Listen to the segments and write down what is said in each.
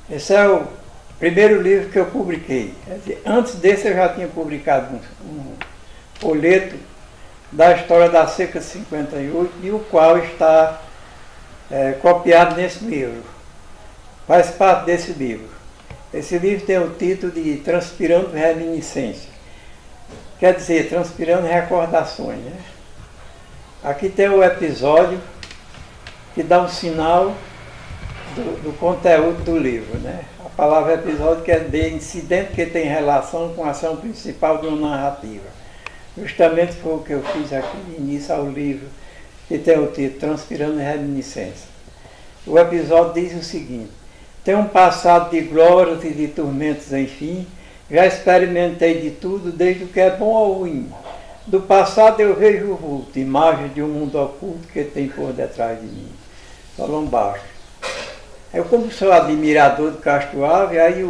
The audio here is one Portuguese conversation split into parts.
Esse é o primeiro livro que eu publiquei. Antes desse eu já tinha publicado um folheto da história da seca de 58, e o qual está copiado nesse livro. Faz parte desse livro. Esse livro tem o título de Transpirando Reminiscência. Quer dizer, transpirando recordações, né? Aqui tem o episódio que dá um sinal do conteúdo do livro, né? A palavra episódio quer dizer incidente que tem relação com a ação principal de uma narrativa. Justamente foi o que eu fiz aqui no início ao livro, que tem o título Transpirando Reminiscência. O episódio diz o seguinte: tem um passado de glórias e de tormentos, enfim, já experimentei de tudo, desde o que é bom ao ruim. Do passado eu vejo o vulto, imagem de um mundo oculto que tem por detrás de mim. Solon baixo. Eu, como sou admirador do Castro Alves, aí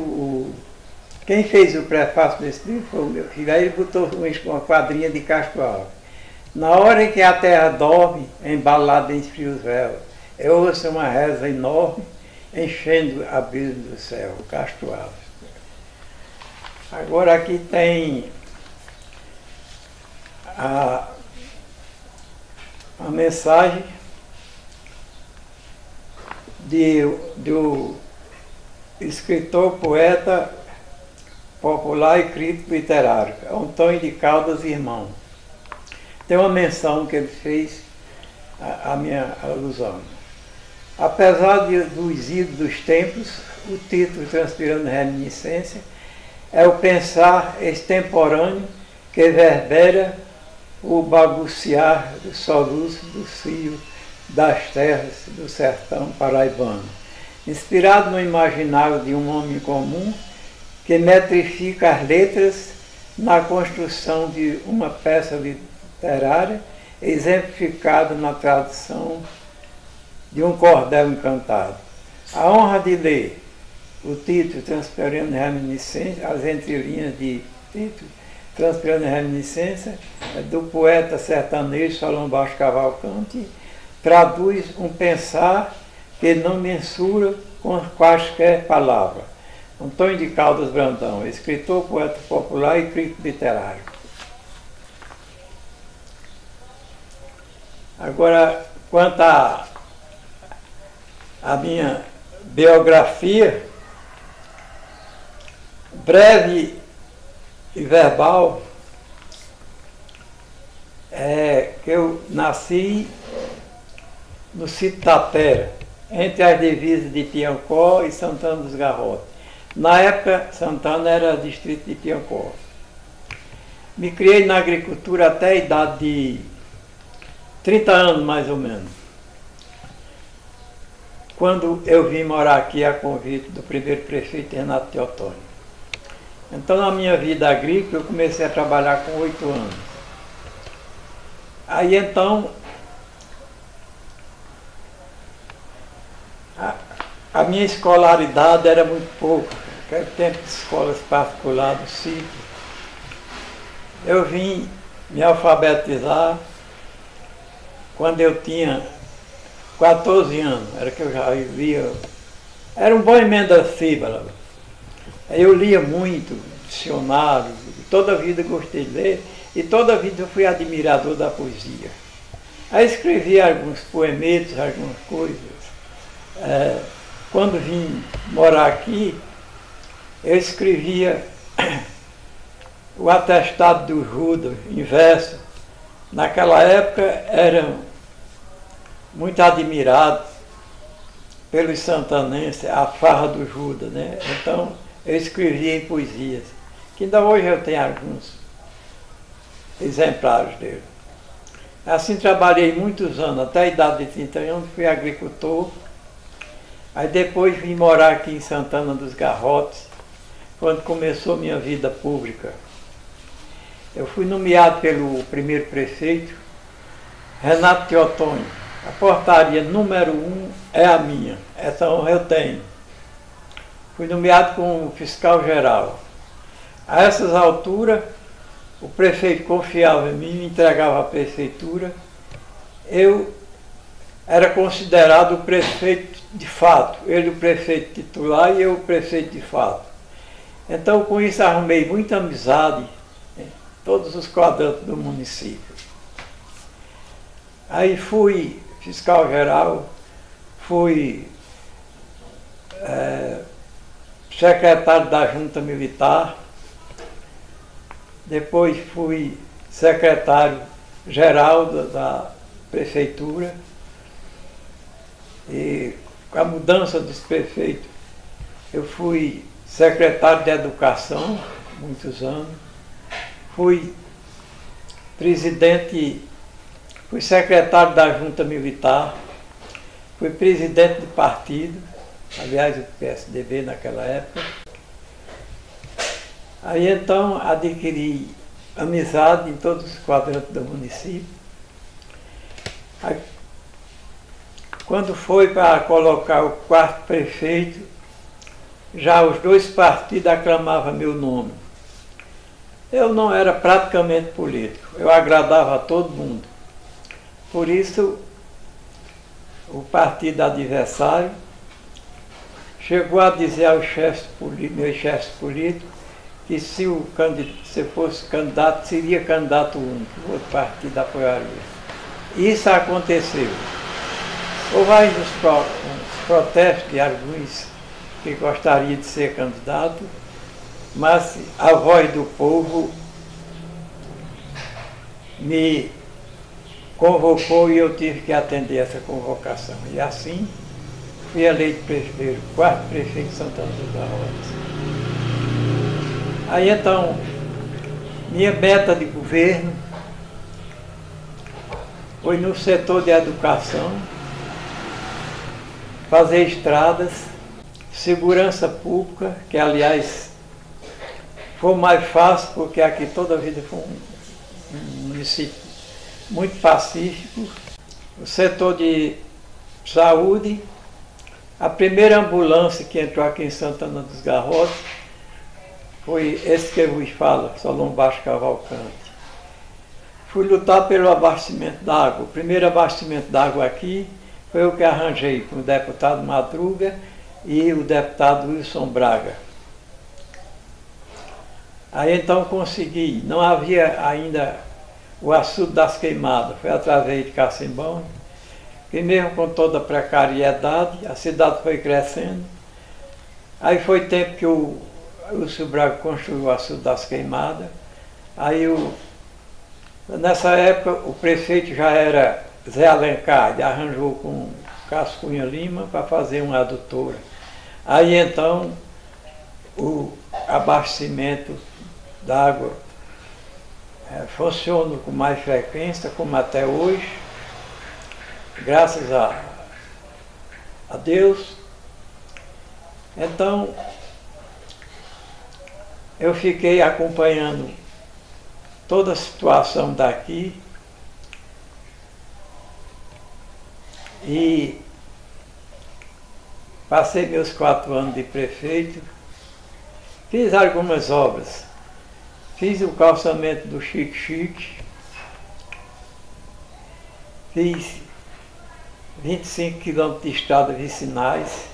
quem fez o prefácio desse livro foi o meu filho. Aí ele botou uma quadrinha de Castro Alves. Na hora em que a terra dorme, embalada em frios véus, eu ouço uma reza enorme, enchendo a abismo do céu. Castro Alves. Agora aqui tem a mensagem do escritor, poeta popular e crítico literário, Antônio de Caldas Irmão. Tem uma menção que ele fez à minha alusão. Apesar dos idos dos tempos, o título Transpirando Reminiscência é o pensar extemporâneo que verbera o balbuciar do soluço do cio das terras do sertão paraibano, inspirado no imaginário de um homem comum que metrifica as letras na construção de uma peça literária, exemplificada na tradução de um cordel encantado. A honra de ler o título Transpirando Reminiscência, as entrelinhas de título Transpirando Reminiscência, do poeta sertanejo Solon Baixo Cavalcante, traduz um pensar que não mensura com quaisquer palavras. Antônio de Caldas Brandão, escritor, poeta popular e crítico literário. Agora, quanto à minha biografia, breve e verbal, que eu nasci no sítio Tapera, entre as divisas de Piancó e Santana dos Garrotes. Na época, Santana era distrito de Piancó. Me criei na agricultura até a idade de 30 anos, mais ou menos, quando eu vim morar aqui a convite do primeiro prefeito Renato Teotônio. Então, na minha vida agrícola, eu comecei a trabalhar com 8 anos. Aí, então, a minha escolaridade era muito pouca, naquele tempo de escolas particulares do sítio. Eu vim me alfabetizar quando eu tinha 14 anos, era que eu já lia, era um bom emenda sílaba. Eu lia muito dicionário, toda a vida gostei de ler e toda a vida eu fui admirador da poesia. Aí escrevi alguns poemetos, algumas coisas. Quando vim morar aqui, eu escrevia o atestado do Judas em verso. Naquela época eram muito admirados pelos santanenses a farra do Judas, né? Então eu escrevia em poesias, que ainda hoje eu tenho alguns exemplares dele. Assim trabalhei muitos anos, até a idade de 30 anos, fui agricultor. Aí depois vim morar aqui em Santana dos Garrotes, quando começou minha vida pública. Eu fui nomeado pelo primeiro prefeito, Renato Teotônio. A portaria número 1 é a minha, essa honra eu tenho. Fui nomeado como fiscal geral. A essas alturas, o prefeito confiava em mim, me entregava a prefeitura. Eu era considerado o prefeito de fato, ele o prefeito titular e eu o prefeito de fato. Então, com isso, arrumei muita amizade em todos os quadrantes do município. Aí fui fiscal geral, fui secretário da Junta Militar, depois fui secretário geral da prefeitura, e com a mudança dos prefeitos eu fui secretário de Educação, muitos anos, fui secretário da Junta Militar, fui presidente de partido, aliás, do PSDB naquela época. Aí então adquiri amizade em todos os quadrantes do município. Aí, quando foi para colocar o quarto prefeito, já os dois partidos aclamavam meu nome. Eu não era praticamente político, eu agradava a todo mundo. Por isso, o partido adversário chegou a dizer aos meus chefes políticos, que se fosse candidato, seria candidato único, o outro partido apoiaria. Isso aconteceu. Houve ainda uns protestos de alguns que gostariam de ser candidato, mas a voz do povo me convocou e eu tive que atender essa convocação. E assim fui eleito prefeito, quarto prefeito de Santana dos Garrotes. Aí então, minha meta de governo foi no setor de educação, fazer estradas, segurança pública, que aliás foi mais fácil, porque aqui toda a vida foi um município muito pacífico. O setor de saúde, a primeira ambulância que entrou aqui em Santana dos Garrotes foi esse que eu vos falo, Solon Baixo Cavalcante. Fui lutar pelo abastecimento d'água. O primeiro abastecimento d'água aqui foi eu que arranjei com o deputado Madruga e o deputado Wilson Braga. Aí então consegui, não havia ainda o açude das queimadas, foi através de Cacimbão, que mesmo com toda a precariedade, a cidade foi crescendo. Aí foi tempo que o Wilson Braga construiu o açude das queimadas. Aí nessa época o prefeito já era Zé Alencar, ele arranjou com Cássio Cunha Lima para fazer uma adutora. Aí então o abastecimento d'água funciona com mais frequência, como até hoje, graças a Deus. Então eu fiquei acompanhando toda a situação daqui e passei meus 4 anos de prefeito, fiz algumas obras, fiz o calçamento do Chique-Chique, fiz 25 quilômetros de estradas vicinais,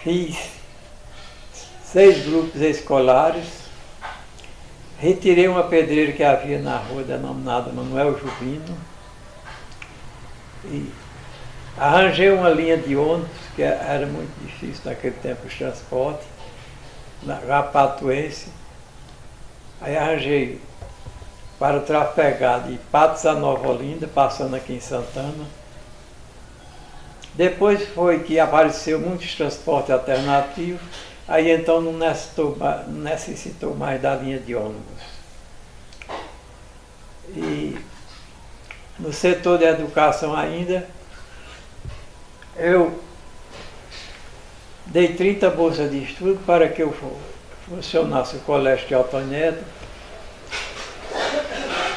fiz 6 grupos escolares, retirei uma pedreira que havia na rua denominada Manuel Jubino e arranjei uma linha de ônibus, que era muito difícil naquele tempo os transportes, na Rapatuense. Aí arranjei para trafegar de Patos a Nova Olinda, passando aqui em Santana. Depois foi que apareceu muitos transportes alternativos, aí então não necessitou mais da linha de ônibus. E no setor de educação ainda, eu dei 30 bolsas de estudo para que eu funcionasse o Colégio de Altoneto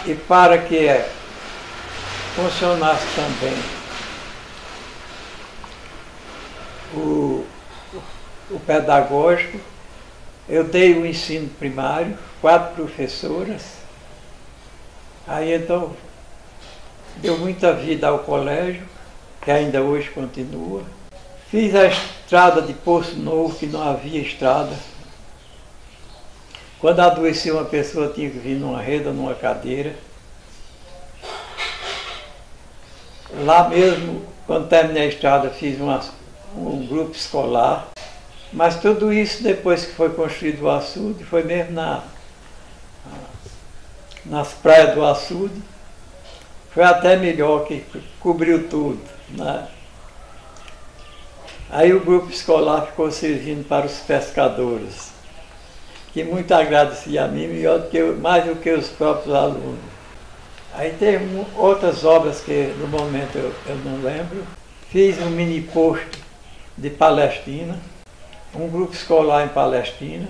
e para que funcionasse também o pedagógico. Eu dei o ensino primário, 4 professoras. Aí então deu muita vida ao colégio, que ainda hoje continua. Fiz a estrada de Poço Novo, que não havia estrada. Quando adoecia uma pessoa, tinha que vir numa rede, numa cadeira. Lá mesmo, quando terminei a estrada, fiz um grupo escolar. Mas tudo isso, depois que foi construído o açude, foi mesmo nas praias do açude. Foi até melhor, que cobriu tudo, né? Aí o grupo escolar ficou servindo para os pescadores, que muito agradecia a mim, mais do que os próprios alunos. Aí teve outras obras que no momento eu não lembro. Fiz um mini posto de Palestina, um grupo escolar em Palestina,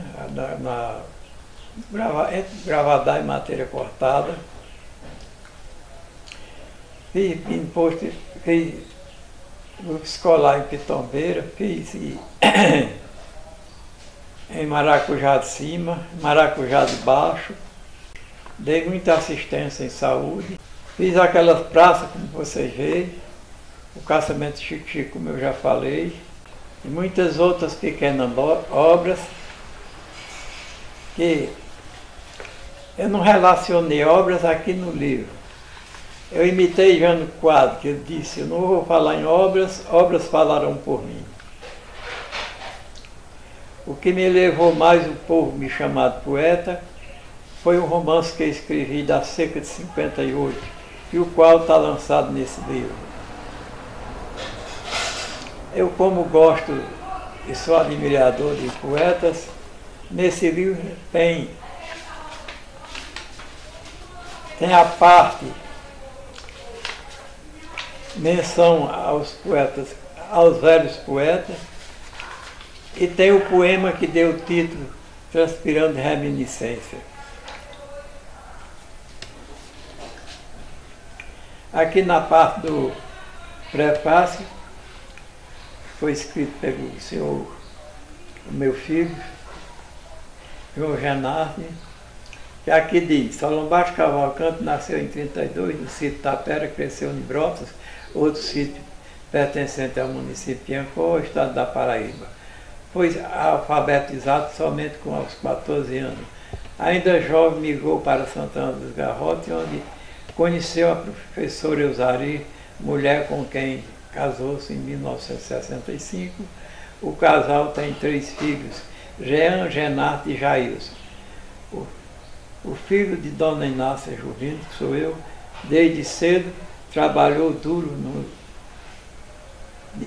entre Gravadá e Matéria Cortada. Fiz mini posto, fiz grupo escolar em Pitombeira, fiz em Maracujá de Cima, Maracujá de Baixo. Dei muita assistência em saúde. Fiz aquelas praças, como vocês veem, o caçamento Chico, como eu já falei, e muitas outras pequenas obras que eu não relacionei obras aqui no livro. Eu imitei Jânio Quadros, que ele disse: eu não vou falar em obras, obras falarão por mim. O que me levou mais o povo me chamar de poeta foi um romance que eu escrevi da seca de 58, e o qual está lançado nesse livro. Eu, como gosto e sou admirador de poetas, nesse livro tem a parte menção aos poetas, aos velhos poetas, e tem o poema que deu o título Transpirando Reminiscência. Aqui na parte do prefácio, foi escrito pelo senhor, o meu filho, João Genardi, que aqui diz: Solon Baixo Cavalcante nasceu em 32, no sítio Tapera, cresceu em Brotas, outro sítio pertencente ao município de Piancó, estado da Paraíba. Foi alfabetizado somente com aos 14 anos. Ainda jovem, migrou para Santana dos Garrotes, onde conheceu a professora Eusari, mulher com quem casou-se em 1965. O casal tem 3 filhos, Jean, Genarte e Jailson. O filho de Dona Inácia Juvino, que sou eu, desde cedo trabalhou duro,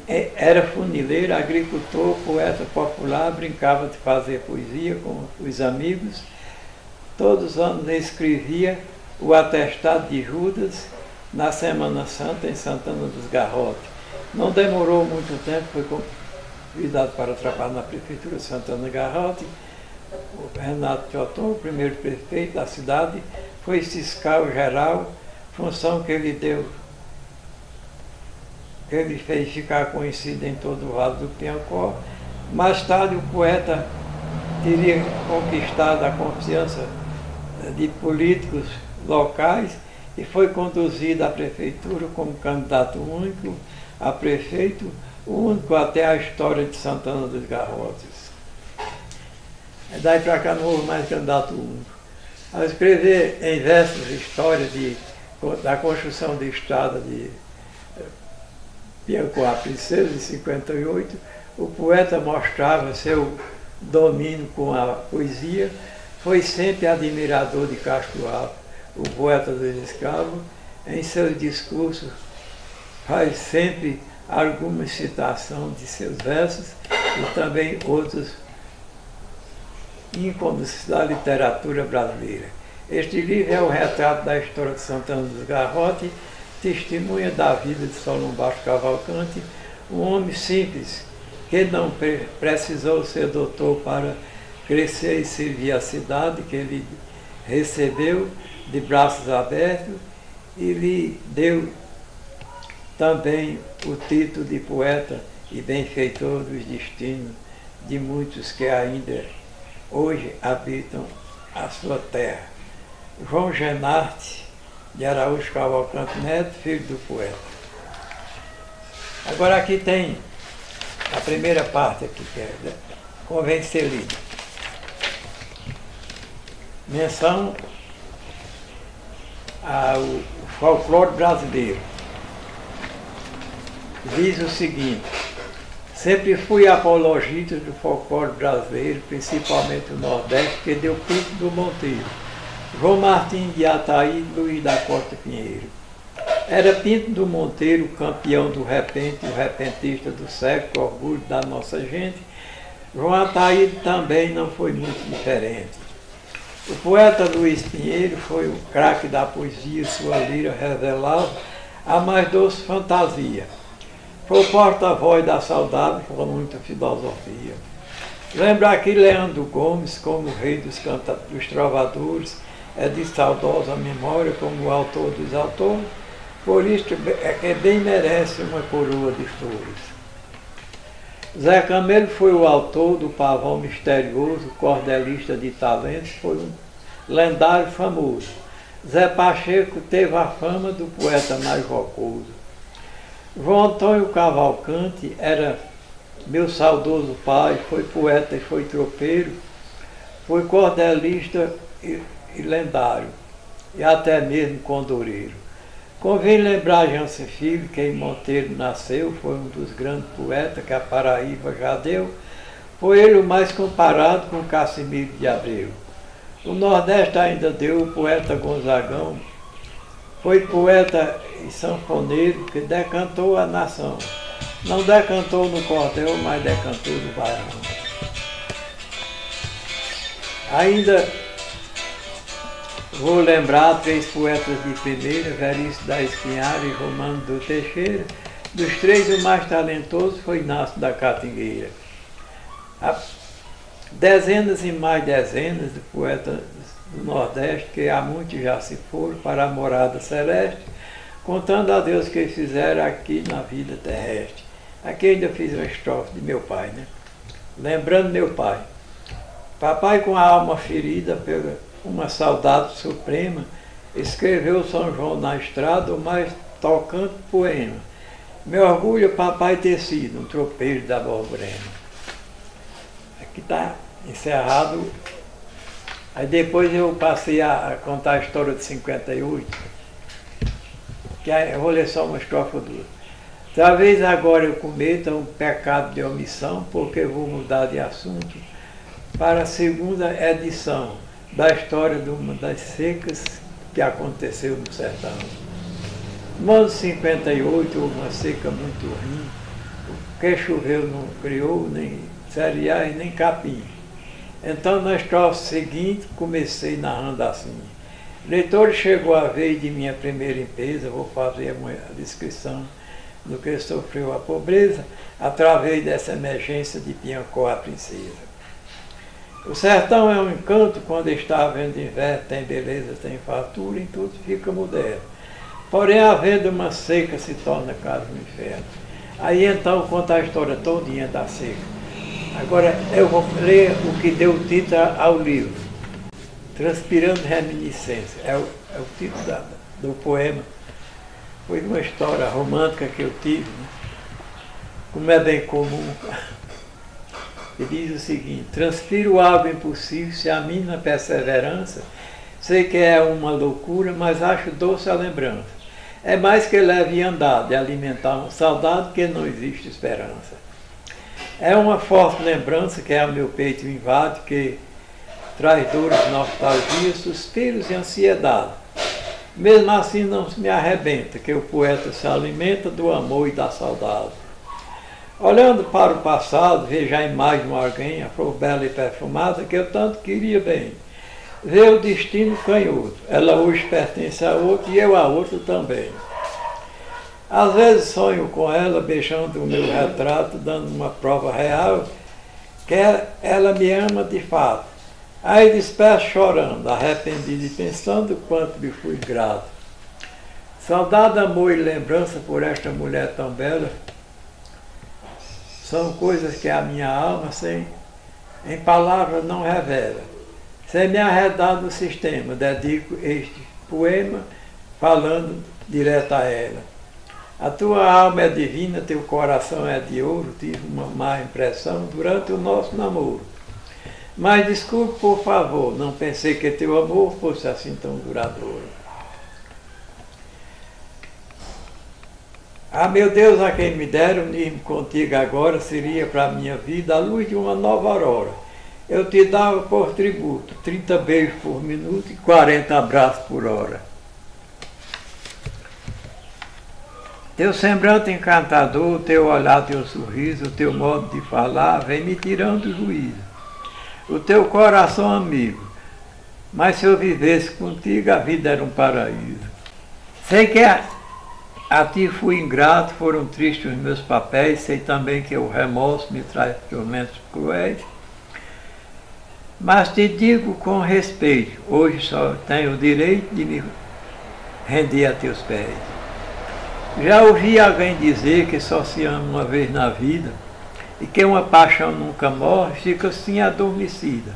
era funileiro, agricultor, poeta popular, brincava de fazer poesia com os amigos. Todos os anos escrevia o Atestado de Judas na Semana Santa em Santana dos Garrotes. Não demorou muito tempo, foi convidado para trabalhar na Prefeitura de Santana dos Garrotes. O Renato Teoton, o primeiro prefeito da cidade, foi fiscal geral, função que ele deu, que ele fez ficar conhecido em todo o Vale do Piancó. Mais tarde o poeta teria conquistado a confiança de políticos locais e foi conduzido à prefeitura como candidato único a prefeito, o único até a história de Santana dos Garrotes. Daí para cá não houve mais candidato único. Ao escrever em versos história da construção de estrada de Piancó a Princesa, em 58, o poeta mostrava seu domínio com a poesia. Foi sempre admirador de Castro Alves, o poeta dos escravos. Em seus discursos faz sempre alguma citação de seus versos e também outros ícones da literatura brasileira. Este livro é o retrato da história de Santana dos Garrotes, testemunha da vida de Solon Baixo Cavalcante, um homem simples que não precisou ser doutor para crescer e servir a cidade, que ele recebeu de braços abertos e lhe deu também o título de poeta e benfeitor dos destinos de muitos que ainda hoje habitam a sua terra. João Genarte de Araújo Cavalcante Neto, filho do poeta. Agora aqui tem a primeira parte aqui, que é, convém ser lida. Menção ao folclore brasileiro. Diz o seguinte: sempre fui apologista do folclore brasileiro, principalmente o Nordeste, que deu Pinto do Monteiro, João Martins de Ataíde e Luiz da Costa Pinheiro. Era Pinto do Monteiro, campeão do repente, o repentista do século, orgulho da nossa gente. João Ataíde também não foi muito diferente. O poeta Luiz Pinheiro foi o craque da poesia, sua lira revelava a mais doce fantasia. Foi o porta-voz da saudade com muita filosofia. Lembra aqui Leandro Gomes como rei dos trovadores, é de saudosa memória como o autor dos autores, por isso é que bem merece uma coroa de flores. Zé Camelo foi o autor do Pavão Misterioso, cordelista de talentos, foi um lendário famoso. Zé Pacheco teve a fama do poeta mais jocoso. João Antônio Cavalcante era meu saudoso pai, foi poeta e foi tropeiro, foi cordelista e lendário, e até mesmo condoreiro. Convém lembrar Jansen Filho, que em Monteiro nasceu, foi um dos grandes poetas que a Paraíba já deu. Foi ele o mais comparado com Cassimiro de Abreu. O Nordeste ainda deu o poeta Gonzagão. Foi poeta e sanfoneiro que decantou a nação. Não decantou no cordel, mas decantou no baião. Ainda vou lembrar três poetas de primeira, Veríssimo da Espinhara e Romano do Teixeira. Dos três, o mais talentoso foi Inácio da Catingueira. Dezenas e mais dezenas de poetas do Nordeste, que há muitos já se foram para a morada celeste, contando a Deus que fizeram aqui na vida terrestre. Aqui ainda fiz uma estrofe de meu pai, né? Lembrando meu pai. Papai, com a alma ferida pela uma saudade suprema, escreveu São João na estrada o mais tocante poema. Meu orgulho, papai, ter sido um tropeiro da Borborema. Aqui está encerrado. Aí depois eu passei a contar a história de 58, que eu vou ler só uma estrofe ou duas. Talvez agora eu cometa um pecado de omissão, porque vou mudar de assunto para a segunda edição da história de uma das secas que aconteceu no sertão. No ano 58 houve uma seca muito ruim, o que choveu não criou nem cereais nem capim. Então na estrofe seguinte comecei narrando assim: leitor, chegou a vez de minha primeira empresa, vou fazer uma descrição do que sofreu a pobreza através dessa emergência de Piancó a princesa. O sertão é um encanto quando está havendo inverno, tem beleza, tem fartura, em tudo fica moderno. Porém, havendo uma seca, se torna casa no inferno. Aí então conta a história todinha da seca. Agora eu vou ler o que deu título ao livro, Transpirando Reminiscência. É o título do poema. Foi uma história romântica que eu tive, né? Como é bem comum. E diz o seguinte: transpiro algo impossível, se a mim na perseverança, sei que é uma loucura, mas acho doce a lembrança. É mais que leve andar de alimentar uma saudade que não existe esperança. É uma forte lembrança que ao meu peito invade, que traz dores, nostalgia, suspiros e ansiedade. Mesmo assim não se me arrebenta, que o poeta se alimenta do amor e da saudade. Olhando para o passado, vejo a imagem de alguém, a flor bela e perfumada, que eu tanto queria bem. Vê o destino canhoto, ela hoje pertence a outro e eu a outro também. Às vezes sonho com ela, beijando o meu retrato, dando uma prova real, que ela me ama de fato. Aí despeço chorando, arrependido e pensando quanto lhe fui grato. Saudade, amor e lembrança por esta mulher tão bela, são coisas que a minha alma, em palavras, não revela. Sem me arredar do sistema, dedico este poema falando direto a ela. A tua alma é divina, teu coração é de ouro, tive uma má impressão durante o nosso namoro. Mas desculpe, por favor, não pensei que teu amor fosse assim tão duradouro. Ah, meu Deus, a quem me dera unir-me contigo agora seria para a minha vida a luz de uma nova aurora. Eu te dava por tributo 30 beijos por minuto e 40 abraços por hora. Teu semblante encantador, teu olhar, teu sorriso, o teu modo de falar vem me tirando o juízo. O teu coração amigo, mas se eu vivesse contigo a vida era um paraíso. Sei que a ti fui ingrato, foram tristes os meus papéis, sei também que o remorso me traz tormentos cruéis. Mas te digo com respeito, hoje só tenho o direito de me render a teus pés. Já ouvi alguém dizer que só se ama uma vez na vida e que uma paixão nunca morre, fica assim adormecida,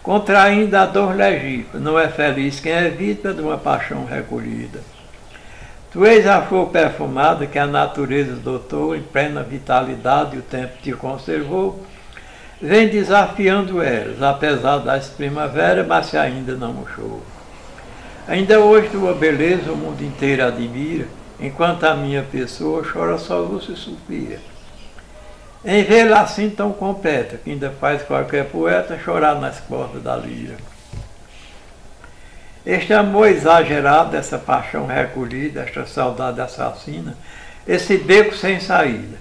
contraindo a dor legítima. Não é feliz quem é vítima de uma paixão recolhida. Tu és a flor perfumada que a natureza dotou em plena vitalidade e o tempo te conservou. Vem desafiando elas, apesar das primaveras, mas se ainda não murchou. Ainda hoje tua beleza o mundo inteiro admira, enquanto a minha pessoa chora soluço e suspira. Em vê-la assim tão completa, que ainda faz qualquer poeta chorar nas cordas da lira. Este amor exagerado, essa paixão recolhida, esta saudade assassina, esse beco sem saída,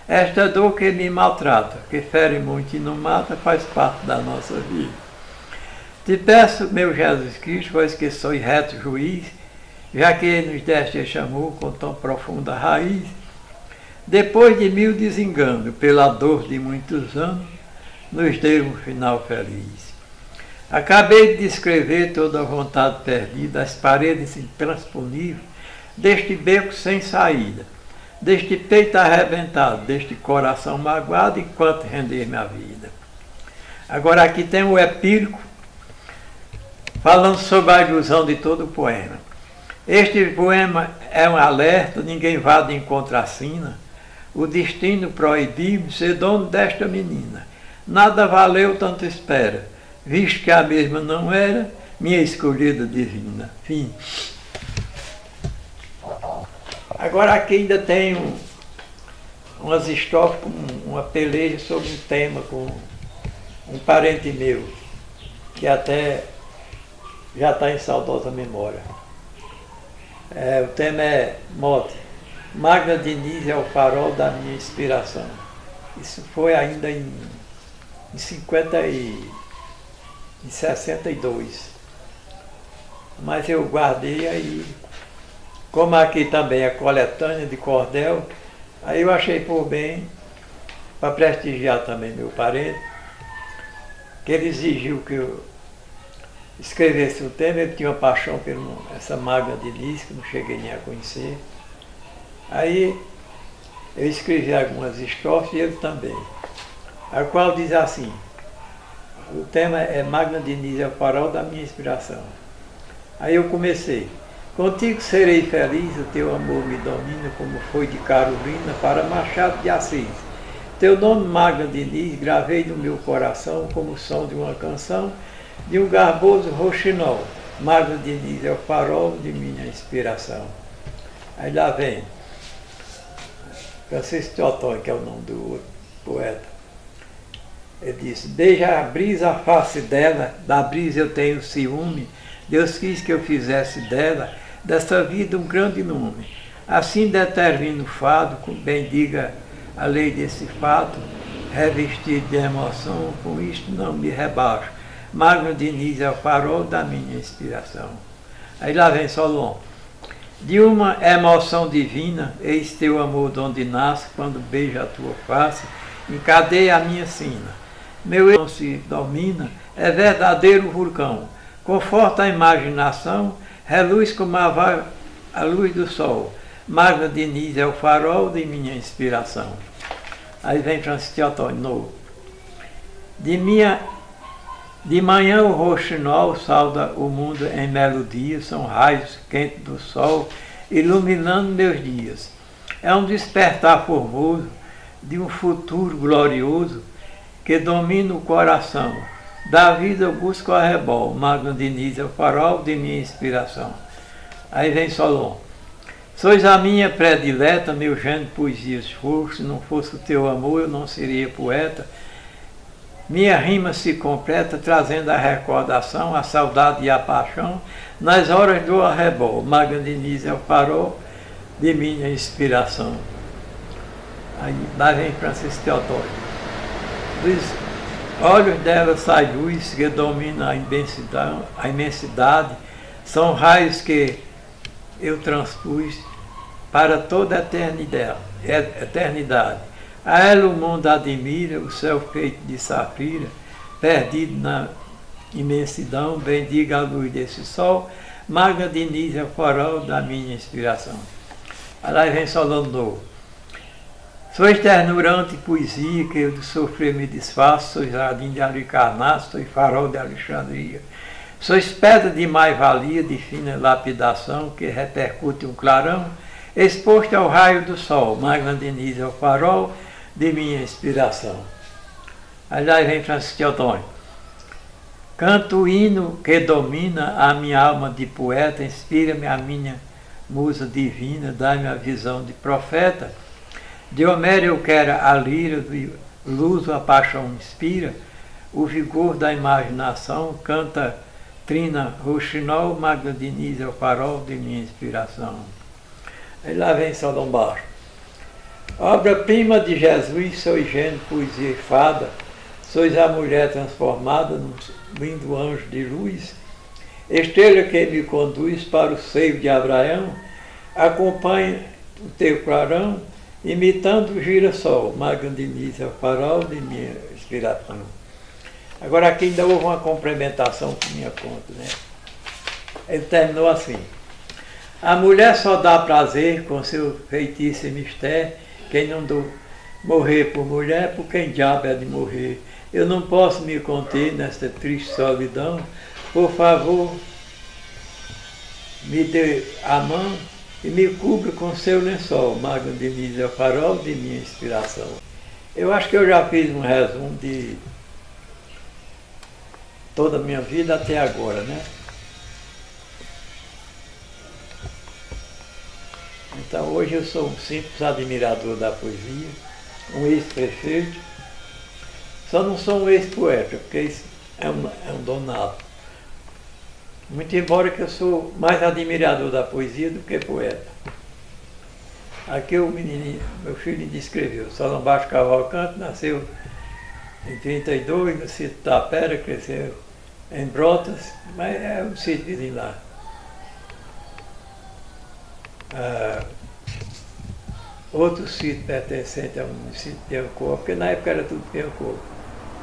esta dor que me maltrata, que fere muito e não mata, faz parte da nossa vida. Te peço, meu Jesus Cristo, pois que sois reto juiz, já que nos deste este amor com tão profunda raiz, depois de 1000 desenganos, pela dor de muitos anos, nos deu um final feliz. Acabei de descrever toda a vontade perdida, as paredes intransponíveis, deste beco sem saída, deste peito arrebentado, deste coração magoado, enquanto render minha vida. Agora aqui tem o epílogo, falando sobre a ilusão de todo o poema. Este poema é um alerta, ninguém vá de encontro à sina. O destino proibiu-me ser dono desta menina. Nada valeu tanto espera, visto que a mesma não era minha escolhida divina. Fim. Agora aqui ainda tem umas estrofes com uma peleja sobre um tema com um parente meu, que até já está em saudosa memória. O tema é mote. Magna Diniz é o farol da minha inspiração. Isso foi ainda em 62. Mas eu guardei aí, como aqui também é coletânea de cordel, aí eu achei por bem, para prestigiar também meu parente, que ele exigiu que eu escrevesse o tema. Ele tinha uma paixão por essa Magna Diniz, que não cheguei nem a conhecer. Aí eu escrevi algumas estrofes e ele também, a qual diz assim, o tema é Magna Diniz é o farol da minha inspiração. Aí eu comecei, contigo serei feliz, o teu amor me domina, como foi de Carolina para Machado de Assis. Teu nome Magna Diniz gravei no meu coração como o som de uma canção, de um garboso roxinol. Magna Diniz é o farol de minha inspiração. Aí lá vem Francisco Teotônio, que é o nome do outro poeta. Ele disse, beija a brisa a face dela, da brisa eu tenho ciúme, Deus quis que eu fizesse dela, dessa vida um grande nome. Assim determina o fado, bem diga a lei desse fato, revestido de emoção, com isto não me rebaixo. Magno Diniz é o farol da minha inspiração. Aí lá vem Solon. De uma emoção divina, eis teu amor donde nasce, quando beija a tua face, encadeia a minha sina. Meu eu não se domina, é verdadeiro vulcão, conforta a imaginação, reluz como a luz do sol. Magna Diniz é o farol de minha inspiração. Aí vem Francisco Teotônio, novo. De manhã o roxinol sauda o mundo em melodia, são raios quentes do sol, iluminando meus dias. é um despertar formoso de um futuro glorioso que domina o coração. Da vida eu busco a rebol, Magno Diniz é o farol de minha inspiração. Aí vem Solon. Sois a minha predileta, meu gênero de poesia esforço, se não fosse o teu amor eu não seria poeta. Minha rima se completa trazendo a recordação, a saudade e a paixão, nas horas do arrebol, Magno Diniz é o farol de minha inspiração. Aí lá vem Francisco Teodoro. Dos olhos dela sai luz que domina a imensidade, são raios que eu transpus para toda a eternidade. A ela o mundo admira, o céu feito de safira, perdido na imensidão, bendiga a luz desse sol, Magno Diniz é o farol da minha inspiração. Aí lá vem Solon novo. Sois ternurante poesia, que eu do sofrer me desfaço, sois jardim de Alicarnasso, sois farol de Alexandria. Sois pedra de mais-valia, de fina lapidação, que repercute um clarão, exposto ao raio do sol, Magno Diniz é o farol de minha inspiração. Aí lá vem Francisco Teodoro. Canto o hino que domina a minha alma de poeta, inspira-me a minha musa divina, dá-me a visão de profeta. De Homero eu quero a lira, de Luso a paixão inspira, o vigor da imaginação, canta trina roxinol, Magno Diniz é o farol de minha inspiração. Aí lá vem Solon Baixo. Obra-prima de Jesus, sois gênero, poesia e fada, sois a mulher transformada num lindo anjo de luz, estrela que me conduz para o seio de Abraão, acompanha o teu clarão, imitando o girassol, Magno Diniz é o farol de minha inspiração. Agora aqui ainda houve uma complementação por minha conta, né? Ele terminou assim. A mulher só dá prazer com seu feitiço e mistério, quem não do morrer por mulher, por quem diabo é de morrer. Eu não posso me conter nesta triste solidão, por favor, me dê a mão e me cubra com seu lençol, Magno Diniz é o farol de minha inspiração. Eu acho que eu já fiz um resumo de toda a minha vida até agora, né? Então hoje eu sou um simples admirador da poesia, um ex-prefeito, só não sou um ex-poeta, porque isso é um donado. Muito embora que eu sou mais admirador da poesia do que poeta. Aqui o menininho, meu filho descreveu, Solon Baixo Cavalcante, nasceu em 32, no sítio Tapera, cresceu em Brotas, mas é um sítio lá. Outro sítio pertencente ao município de Piancó, porque na época era tudo Piancó.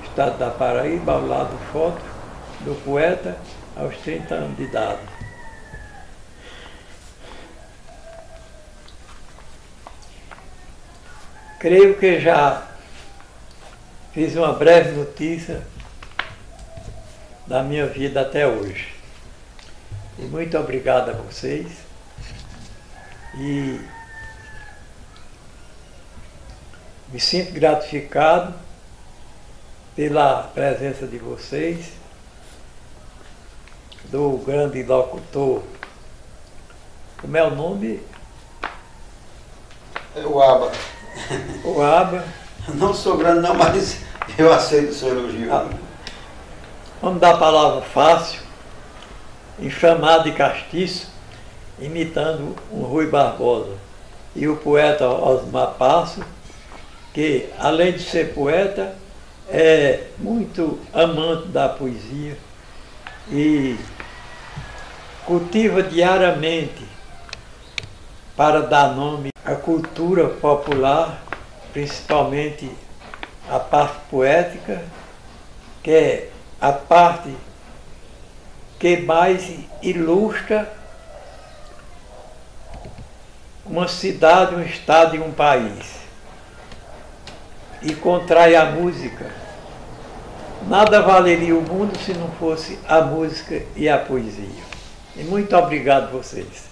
Estado da Paraíba, ao lado foto do poeta, aos 30 anos de idade. Creio que já fiz uma breve notícia da minha vida até hoje. E muito obrigado a vocês. E me sinto gratificado pela presença de vocês, do grande locutor. Como é o nome? É o Aba. O Aba. Não sou grande não, mas eu aceito o seu elogio. Vamos dar a palavra fácil, infamado e castiço, imitando um Rui Barbosa. E o poeta Osmar Passo, que além de ser poeta, é muito amante da poesia e cultiva diariamente para dar nome à cultura popular, principalmente a parte poética, que é a parte que mais ilustra uma cidade, um estado e um país. E contrai a música. Nada valeria o mundo se não fosse a música e a poesia. E muito obrigado a vocês.